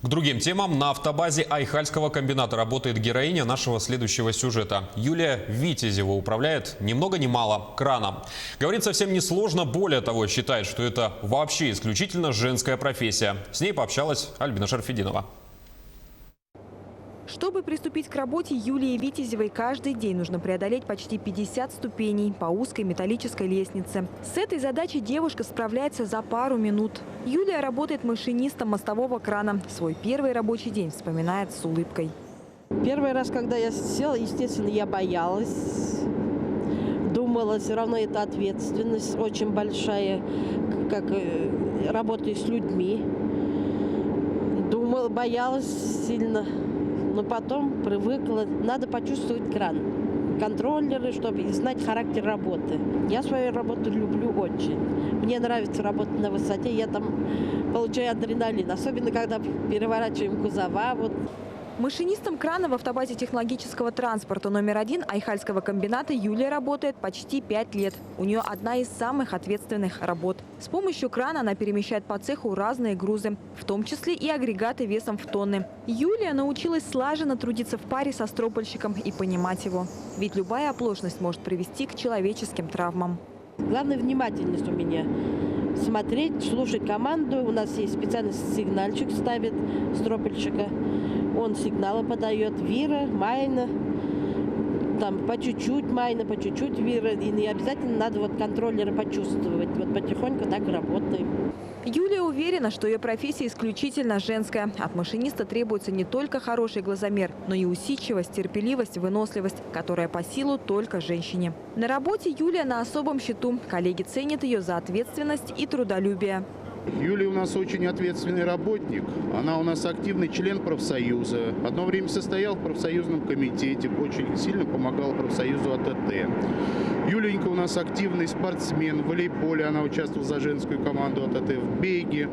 К другим темам. На автобазе Айхальского комбината работает героиня нашего следующего сюжета. Юлия Витязева управляет ни много ни мало краном. Говорит, совсем не сложно, более того, считает, что это вообще исключительно женская профессия. С ней пообщалась Альбина Шарфединова. Чтобы приступить к работе Юлии Витязевой, каждый день нужно преодолеть почти 50 ступеней по узкой металлической лестнице. С этой задачей девушка справляется за пару минут. Юлия работает машинистом мостового крана. Свой первый рабочий день вспоминает с улыбкой. Первый раз, когда я села, естественно, я боялась. Думала, все равно это ответственность очень большая, как работаю с людьми. Думала, боялась сильно. Но потом привыкла. Надо почувствовать кран. Контроллеры, чтобы знать характер работы. Я свою работу люблю очень. Мне нравится работать на высоте. Я там получаю адреналин. Особенно, когда переворачиваем кузова. Машинистом крана в автобазе технологического транспорта номер 1 Айхальского комбината Юлия работает почти 5 лет. У нее одна из самых ответственных работ. С помощью крана она перемещает по цеху разные грузы, в том числе и агрегаты весом в тонны. Юлия научилась слаженно трудиться в паре со стропольщиком и понимать его. Ведь любая оплошность может привести к человеческим травмам. Главное, внимательность у меня. Смотреть, слушать команду. У нас есть специальный сигнальчик, ставит стропольщика. Он сигналы подает. Вира, майна. Там по чуть-чуть майна, по чуть-чуть вира. И не обязательно надо контроллеры почувствовать. Потихоньку так работаем. Юлия уверена, что ее профессия исключительно женская. От машиниста требуется не только хороший глазомер, но и усидчивость, терпеливость, выносливость, которая по силу только женщине. На работе Юлия на особом счету. Коллеги ценят ее за ответственность и трудолюбие. Юлия у нас очень ответственный работник. Она у нас активный член профсоюза. Одно время состояла в профсоюзном комитете, очень сильно помогала профсоюзу АТТ. Юленька у нас активный спортсмен. В волейболе она участвовала за женскую команду АТТ, в беге.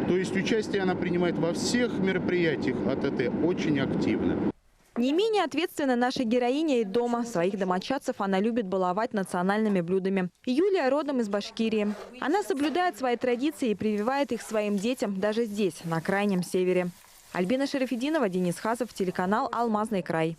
То есть участие она принимает во всех мероприятиях АТТ очень активно. Не менее ответственна наша героиня и дома. Своих домочадцев она любит баловать национальными блюдами. Юлия родом из Башкирии. Она соблюдает свои традиции и прививает их своим детям даже здесь, на крайнем севере. Альбина Шарфединова, Денис Хазов, телеканал «Алмазный край».